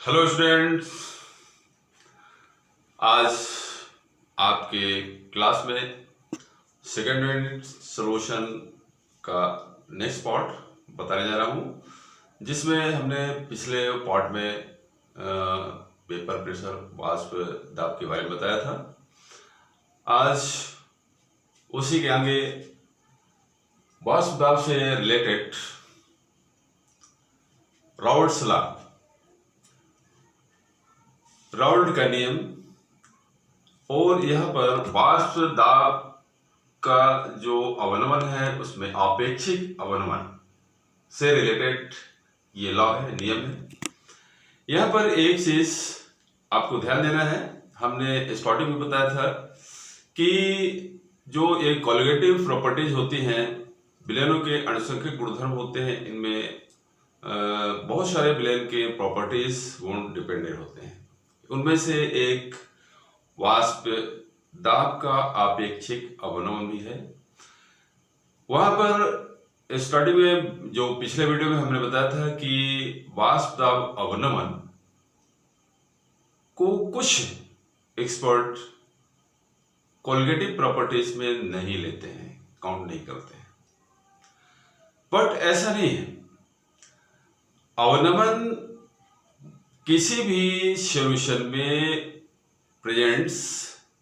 Hello students, आज आपके class में सेकेंड यूनिट सॉल्यूशन का नेक्स्ट पार्ट बताने जा रहा हूँ, जिसमें हमने पिछले पार्ट में पेपर प्रेशर वाष्प दाब के बारे में बताया था। आज उसी के आगे वाष्प दाब से रिलेटेड राउल्ट्स लॉ, राउल्ट का नियम और यहाँ पर वाष्प दाब का जो अवनमन है उसमें आपेक्षिक अवनमन से रिलेटेड ये लॉ है, नियम है। यहाँ पर एक चीज आपको ध्यान देना है, हमने स्टार्टिंग में बताया था कि जो एक कॉलिगेटिव प्रॉपर्टीज होती हैं, विलयनों के अणुसंख्यक गुणधर्म होते हैं, इनमें बहुत सारे विलयन के प्रॉपर्टीज गुण डिपेंडेंट होते हैं। उनमें से एक वाष्प दाब का आपेक्षिक अवनमन भी है। वहां पर स्टार्टिंग में जो पिछले वीडियो में हमने बताया था कि वाष्प दाब अवनमन को कुछ एक्सपर्ट कॉलिगेटिव प्रॉपर्टीज में नहीं लेते हैं, काउंट नहीं करते हैं, बट ऐसा नहीं है। अवनमन किसी भी सॉल्यूशन में प्रेजेंट्स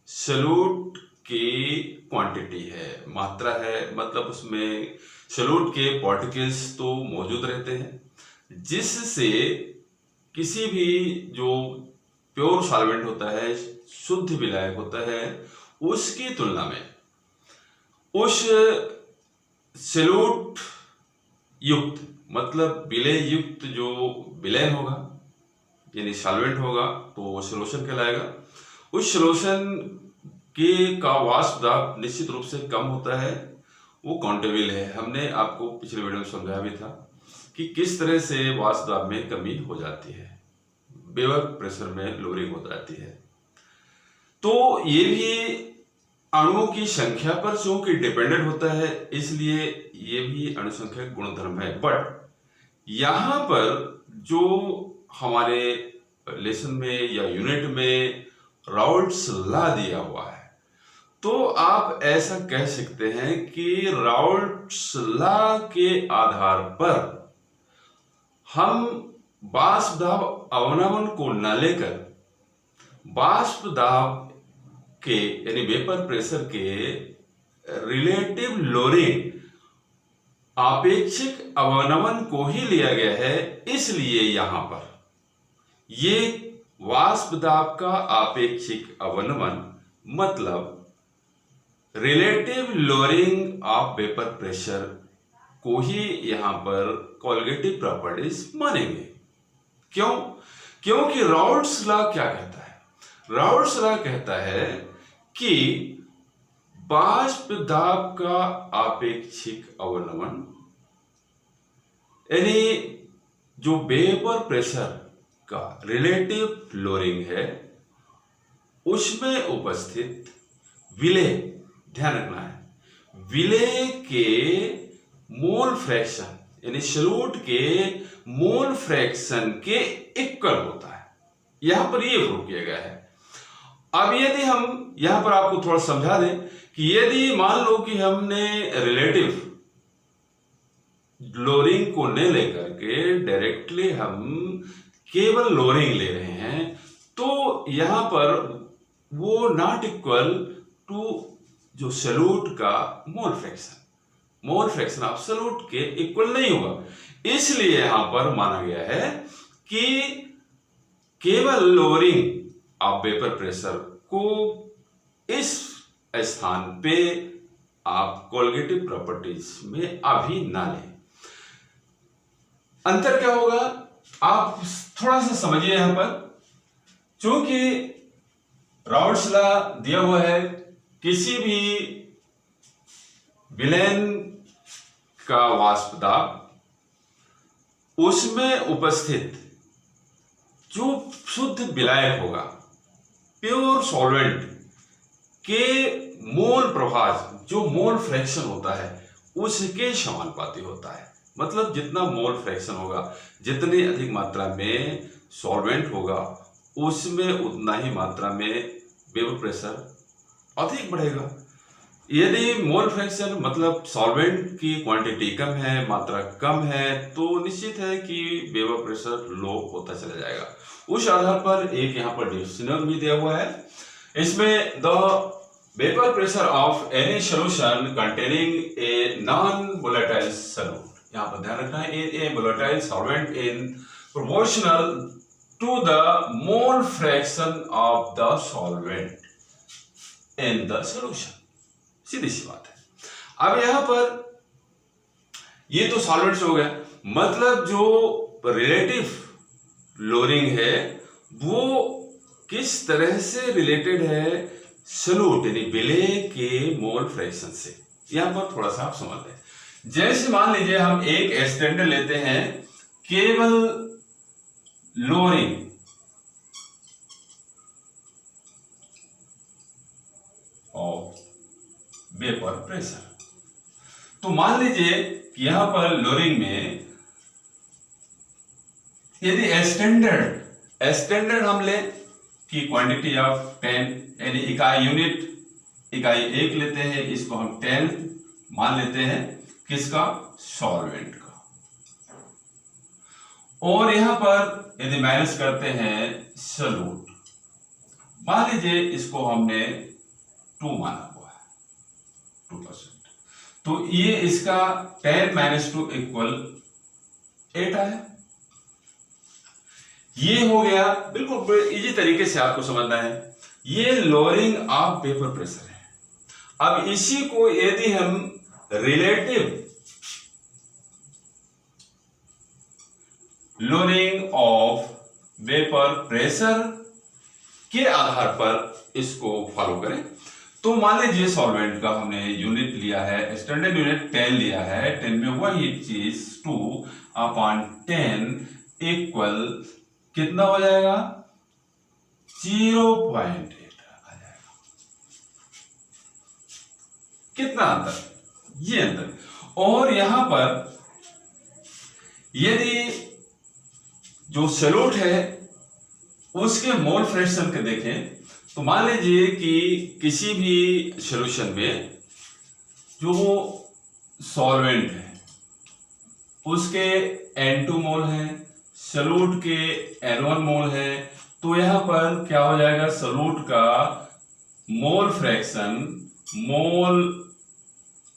सॉल्यूट की क्वांटिटी है, मात्रा है, मतलब उसमें सॉल्यूट के पार्टिकल्स तो मौजूद रहते हैं, जिससे किसी भी जो प्योर सॉल्वेंट होता है, शुद्ध विलायक होता है, उसकी तुलना में उस सॉल्यूट युक्त, मतलब विलय युक्त जो विलयन होगा यानी सॉल्वेंट होगा तो वो सॉल्यूशन कहलाएगा। उस सॉल्यूशन के का वाष्प दाब निश्चित रूप से कम होता है, वो काउंटेबल है। हमने आपको पिछले वीडियो में समझाया भी था कि किस तरह से वाष्प दाब में कमी हो जाती है, वेपर प्रेशर में लोअरिंग हो जाती है। तो ये भी अणुओं की संख्या पर चूंकि डिपेंडेंट होता है, इसलिए ये भी अणुसंख्यक गुणधर्म है। बट यहाँ पर जो हमारे लेसन में या यूनिट में राउल्ट्स लॉ दिया हुआ है, तो आप ऐसा कह सकते हैं कि राउल्ट्स लॉ के आधार पर हम वाष्प दाब अवनमन को न लेकर वाष्प दाब के यानी वेपर प्रेशर के रिलेटिव लोअरिंग आपेक्षिक अवनमन को ही लिया गया है। इसलिए यहां पर ये वाष्प दाब का आपेक्षिक अवनमन मतलब relative lowering of vapour pressure को ही यहां पर कॉलिगेटिव प्रॉपर्टीज मानेंगे। क्यों? क्योंकि राउल्ट्स लॉ क्या कहता है? राउल्ट्स लॉ कहता है कि वाष्प दाब का आपेक्षिक अवनमन यानी जो वेपर प्रेशर का रिलेटिव लोअरिंग है, उसमें उपस्थित विलय, ध्यान रखना है, विलय के मोल फ्रैक्शन यानी सॉल्यूट के मोल फ्रैक्शन के इक्वल होता है। यहां पर यह प्रूव किया गया है। अब यदि हम यहां पर आपको थोड़ा समझा दें कि यदि मान लो कि हमने रिलेटिव लोअरिंग को न लेकर के डायरेक्टली हम केवल लोअरिंग ले रहे हैं, तो यहां पर वो नॉट इक्वल टू जो सॉल्यूट का मोल फ्रैक्शन ऑफ सॉल्यूट के इक्वल नहीं होगा। इसलिए यहां पर माना गया है कि केवल लोअरिंग ऑफ वेपर प्रेशर को इस स्थान पे आप कॉलिगेटिव प्रॉपर्टीज में अभी ना लें। अंतर क्या होगा आप थोड़ा सा समझिए। यहां पर चूंकि राउल्ट्स लॉ दिया हुआ है, किसी भी विलयन का वाष्प दाब, उसमें उपस्थित जो शुद्ध विलायक होगा, प्योर सॉल्वेंट के मोल प्रभाव, जो मोल फ्रैक्शन होता है, उसके समानुपाती होता है। मतलब जितना मोल फ्रैक्शन होगा, जितनी अधिक मात्रा में सॉल्वेंट होगा उसमें उतना ही मात्रा में वेपर प्रेशर अधिक बढ़ेगा। यदि मोल फ्रैक्शन मतलब सॉल्वेंट की क्वांटिटी कम है, मात्रा कम है, तो निश्चित है कि वेपर प्रेशर लो होता चला जाएगा। उस आधार पर एक यहाँ पर डिफिनेशन भी दिया हुआ है। इसमें the vapour pressure of any solution containing a non volatile solute, यहाँ पर ध्यान रखना है, a volatile solvent in proportional to the mole fraction of the solvent in the solution. सीधी सी बात है। अब यहां पर ये तो सॉल्वेंट्स हो गया, मतलब जो रिलेटिव लोअरिंग है वो किस तरह से रिलेटेड है सॉल्यूट यानी विलेय के मोल फ्रैक्शन से। यहां पर थोड़ा सा आप समझ लें। जैसे मान लीजिए हम एक स्टैंडर्ड लेते हैं केवल लोअरिंग ऑफ वेपर प्रेशर, तो मान लीजिए कि यहां पर लोअरिंग में यदि स्टैंडर्ड हम ले कि क्वांटिटी ऑफ 10 यानी इकाई यूनिट, इकाई 1 लेते हैं, इसको हम 10 मान लेते हैं, किसका? सॉल्वेंट का। और यहां पर यदि माइनस करते हैं सॉल्यूट, मान लीजिए इसको हमने 2 माना हुआ है, 2%, तो ये इसका 10 - 2 = 8 आया। ये हो गया, बिल्कुल इजी तरीके से आपको समझना है। ये लोअरिंग ऑफ वेपर प्रेशर है। अब इसी को यदि हम relative lowering of vapour pressure के आधार पर इसको फॉलो करें, तो मान लीजिए सॉल्वेंट का हमने यूनिट लिया है, स्टैंडर्ड यूनिट 10 लिया है, 10 में वही चीज 2/10 इक्वल कितना हो जाएगा? 0.8 आ जाएगा। कितना अंतर? ये अंतर। और यहां पर यदि जो सॉल्यूट है उसके मोल फ्रैक्शन के देखें, तो मान लीजिए कि किसी भी सॉल्यूशन में जो सॉल्वेंट है उसके N2 मोल है, सॉल्यूट के N1 मोल है, तो यहां पर क्या हो जाएगा? सॉल्यूट का मोल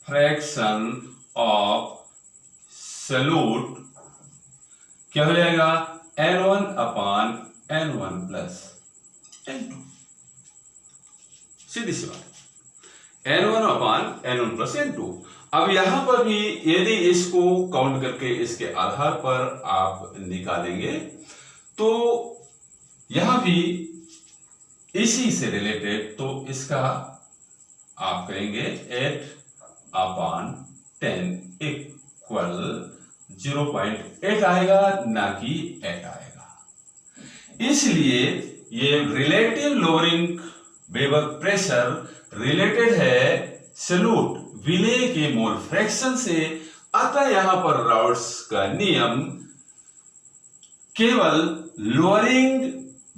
फ्रैक्शन ऑफ सॉल्यूट क्या हो जाएगा? N1/N1 + N2। सीधी सी बात, N1/N1 + N2। अब यहां पर भी यदि इसको काउंट करके इसके आधार पर आप निकालेंगे, तो यहां भी इसी से रिलेटेड, तो इसका आप करेंगे 8/10 = 0.8 आएगा, ना कि 8 आएगा। इसलिए ये relative lowering vapour pressure related है सॉल्यूट विलेय के मोल फ्रैक्शन से। अतः यहां पर राउट्स का नियम केवल लोअरिंग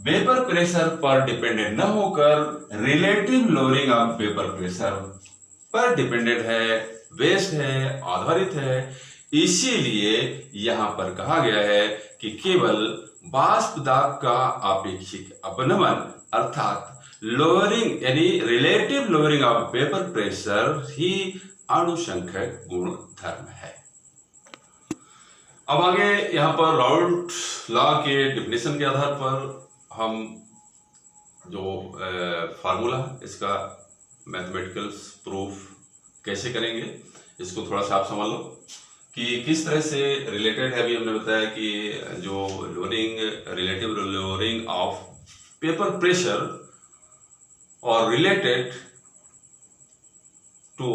वेपर प्रेशर पर डिपेंडेंट न होकर relative lowering of vapour pressure पर डिपेंडेंट है, बेस्ड है, आधारित है। इसीलिए यहां पर कहा गया है कि केवल वाष्प दाब का आपेक्षिक अपनमन अर्थात लोअरिंग यानी relative lowering of vapour pressure ही अणुसंख्यक गुणधर्म है। अब आगे यहां पर राउट लॉ के डिफिनेशन के आधार पर हम जो फार्मूला इसका मैथमेटिकल प्रूफ कैसे करेंगे, इसको थोड़ा सा आप समझ लो कि किस तरह से रिलेटेड है। अभी हमने बताया कि जो lowering relative lowering of vapour pressure और related to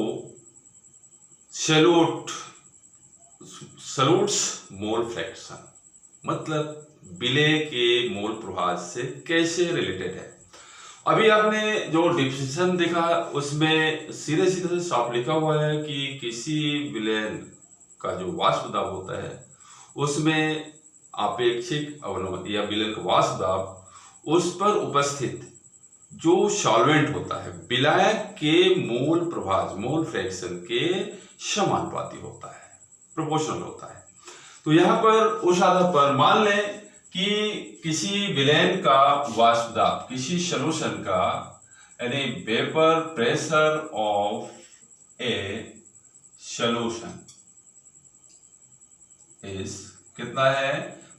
solutes mole fraction, मतलब विलेय के मोल प्रभाव से कैसे रिलेटेड है। अभी आपने जो डिफिनेशन देखा उसमें सीधे सीधे साफ लिखा हुआ है कि किसी विलेय का जो वाष्प दाब होता है उसमें आपेक्षिक अवनमन या विलयन का वाष्प दाब उस पर उपस्थित जो सॉल्वेंट होता है विलायक के मोल प्रभाज मोल फ्रैक्शन के समानुपाती होता है, प्रोपोर्शनल होता है। तो यहाँ पर उस आधार पर मान लें कि किसी विलयन का वाष्प दाब, किसी सॉल्यूशन का यानी vapour pressure of A solution इस कितना है,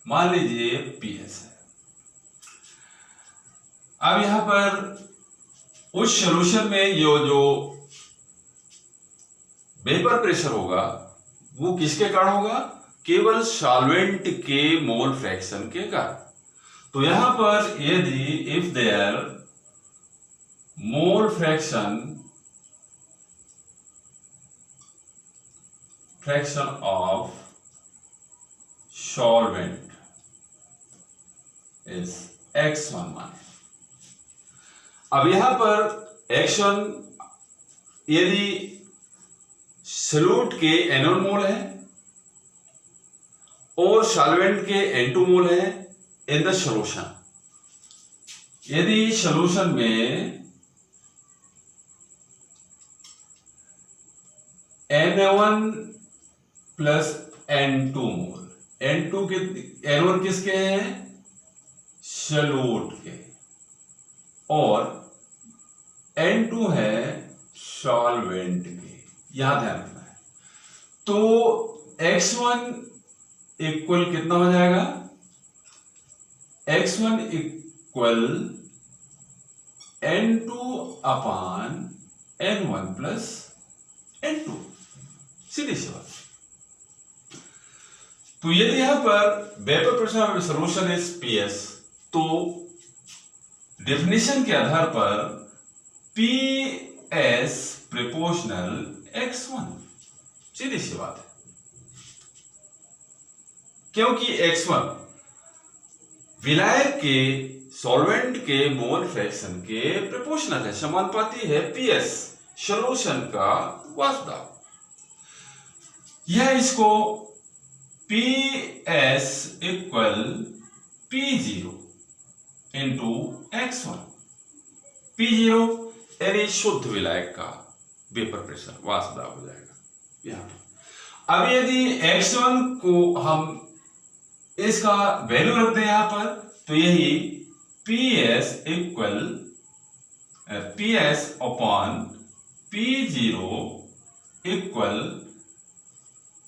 मान लीजिए PS है। अब यहां पर उस सॉल्यूशन में ये जो वेपर प्रेशर होगा वो किसके कारण होगा, केवल सॉल्वेंट के मोल फ्रैक्शन के कारण। तो यहां पर यदि if there mole fraction of solvent is x1 माने। अब यहां पर x1 यदि सॉल्यूट के N1 मोल है और सॉल्वेंट के N2 मोल है इन द सॉल्यूशन, यदि सॉल्यूशन में N1 प्लस N2 मोल, N2 के N1 किसके हैं, सॉल्यूट के, और N2 है सॉल्वेंट के, यहां ध्यान रखना है। तो x1 इक्वल कितना हो जाएगा, x1 इक्वल N2 अपान N1 प्लस N2, सीधी सी बात। तो यदि यहां पर vapour pressure of solution is PS, तो डेफिनेशन के आधार पर PS प्रोपोर्शनल x1, सीधी सी बात है, क्योंकि x1 विलायक के सॉल्वेंट के मोल फ्रैक्शन के प्रोपोर्शनल है, समानुपाती है PS सॉल्यूशन का वाष्प दाब। यह इसको PS equal P0 into x1, P0 यानी शुद्ध विलायक का वेपर प्रेशर वाष्प दाब हो जाएगा यहां पर। अब यदि x1 को हम इसका वैल्यू रख दें यहां पर, तो यही PS equal PS upon P0 equal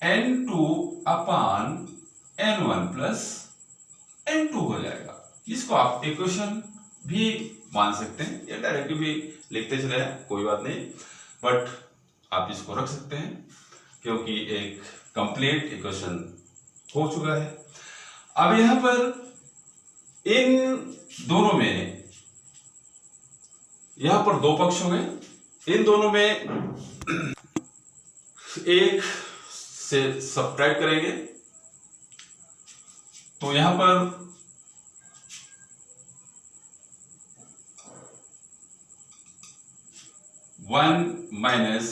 N2 अपान N1 प्लस N2 हो जाएगा। इसको आप इक्वेशन भी मान सकते हैं या डायरेक्ट भी लिखते चले जाए, कोई बात नहीं, बट आप इसको रख सकते हैं क्योंकि एक कंप्लीट इक्वेशन हो चुका है। अब यहां पर इन दोनों में, यहां पर दो पक्ष हो गए, इन दोनों में एक से सब्ट्रैक्ट करेंगे, तो यहां पर वन माइनस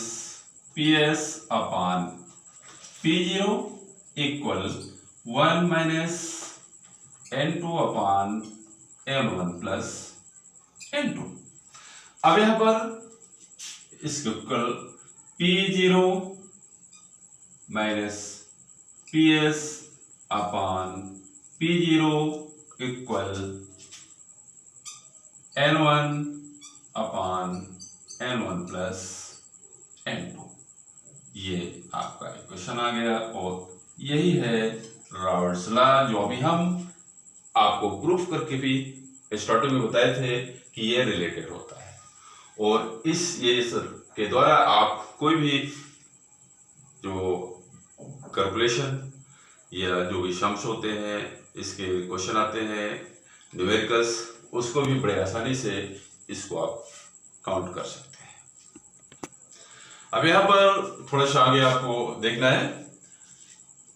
PS अपान P0 इक्वल 1 माइनस N2 अपान N1 प्लस N2। अब यहां पर इसके इक्वल P0 माइनस PS अपान P0 इक्वल N1 अपान N1 प्लस N2, ये आपका इक्वेशन आ गया। और यही है रॉबर्ट्स लॉ, जो अभी हम आपको प्रूफ करके भी स्टार्टिंग में बताए थे कि ये रिलेटेड होता है। और इस के द्वारा आप कोई भी जो कैलकुलेशन या जो भी सम्स होते हैं, इसके क्वेश्चन आते हैं न्यूमेरिकल्स, उसको भी बड़े आसानी से इसको आप काउंट कर सकते हैं। अब यहां पर थोड़ा सा आगे आपको देखना है,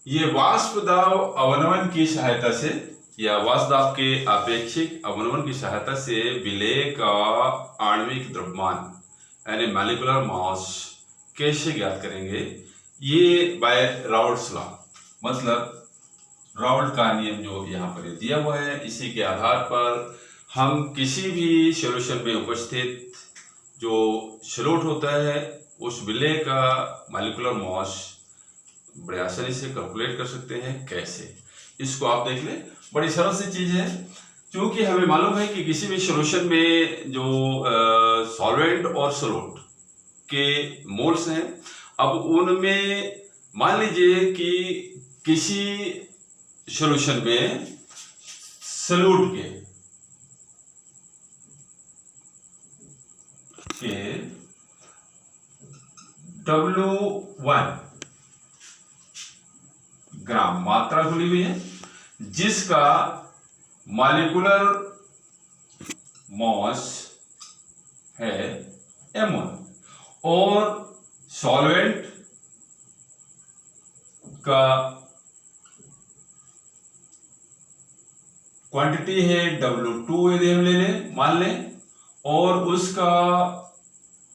ये वाष्प दाब अवनमन की सहायता से या वाष्प दाब के आपेक्षिक अवनमन की सहायता से विलेय का आणविक द्रव्यमान यानी मॉलिक्यूलर मास कैसे ज्ञात करेंगे, ये बाय राउल्ट्स लॉ, मतलब राउल्ट का नियम जो यहाँ पर दिया हुआ है, इसी के आधार पर हम किसी भी सॉल्यूशन में उपस्थित जो सॉल्यूट होता है उस विलेय का मॉलिक्यूलर मास बड़े आसानी से कैलकुलेट कर सकते हैं। कैसे, इसको आप देख लें, बड़ी सरल सी चीज है। क्योंकि हमें मालूम है कि किसी भी सॉल्यूशन में जो सॉल्वेंट और सॉल्यूट के मोल्स हैं, अब उनमें मान लीजिए कि किसी सॉल्यूशन में सॉल्यूट के W1 ग्राम मात्रा खुली हुई है, जिसका मॉलिक्यूलर मास है M1, और सॉल्वेंट का क्वांटिटी है W2 यदि हम ले लें, मान लें, और उसका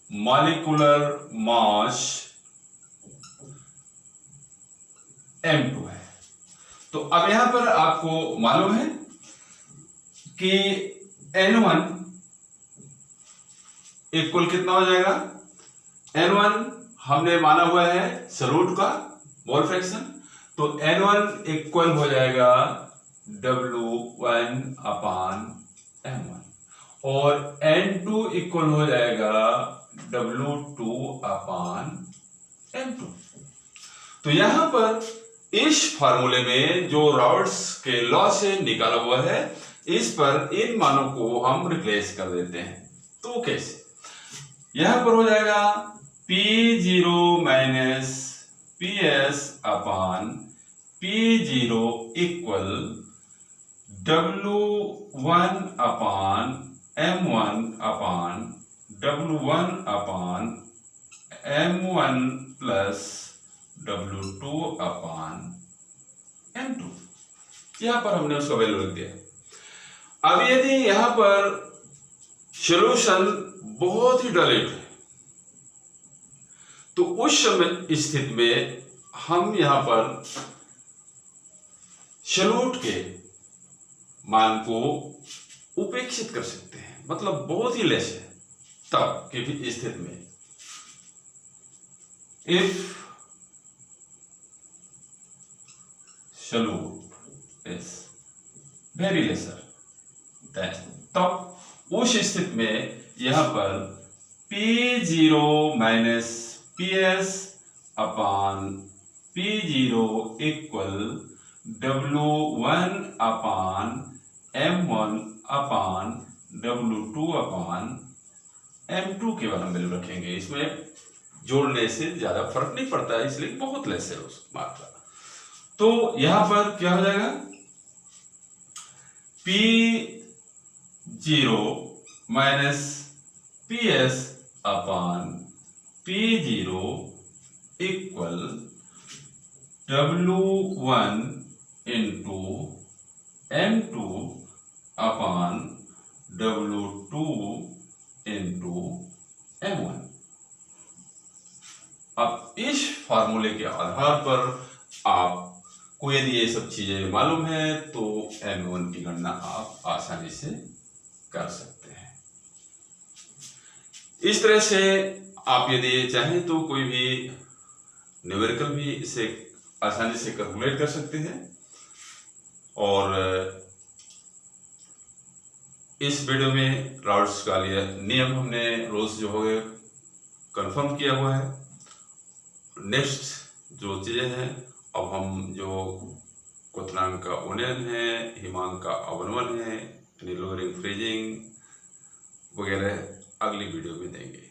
मॉलिक्यूलर मास M2 है। तो अब यहां पर आपको मालूम है कि N1 इक्वल कितना हो जाएगा। N1 हमने माना हुआ है सॉल्यूट का मोल फ्रैक्शन, तो N1 इक्वल हो जाएगा W1 अपान M1, और N2 इक्वल हो जाएगा W2 अपान M2। तो यहां पर इस फार्मूले में जो राउल्ट्स के लॉ से निकाला हुआ है, इस पर इन मानों को हम रिप्लेस कर देते हैं। तो कैसे, यहां पर हो जाएगा P0 माइनस PS अपान P0 इक्वल W1 अपान M1 अपान W1 अपान M1 प्लस W2 अपान M2। यहां पर हमने उसका वैल्यू रख दिया। अब यदि यहां पर सॉल्यूशन बहुत ही डाइल्यूट है, तो उस समय स्थिति में हम यहां पर सॉल्यूट के मान को उपेक्षित कर सकते हैं, मतलब बहुत ही लेस है। तब की स्थिति में if solute is very lesser than, तब उस स्थिति में यहां पर P0 माइनस PS अपान P0 इक्वल W1 अपान M1 अपान W2 अपान M2 केवल हम वैल्यू रखेंगे। इसमें जोड़ने से ज्यादा फर्क नहीं पड़ता है, इसलिए बहुत लेस है उस मात्रा। तो यहां पर क्या हो जाएगा, P0 माइनस PS अपान P0 equal W1 into M2 अपान W2 इंटू M1। अब इस फार्मूले के आधार पर आपको यदि ये सब चीजें मालूम है तो M1 की गणना आप आसानी से कर सकते हैं। इस तरह से आप यदि चाहें तो कोई भी न्यूमेरिकल भी इसे आसानी से कैलकुलेट कर सकते हैं। और इस वीडियो में राउल्ट्स का नियम हमने रोज जो हो कंफर्म किया हुआ है। नेक्स्ट जो चीजें हैं, अब हम जो क्वथनांक का उन्नयन है, हिमांक का अवनमन है, यानी लोअरिंग फ्रीजिंग वगैरह अगली वीडियो में देंगे।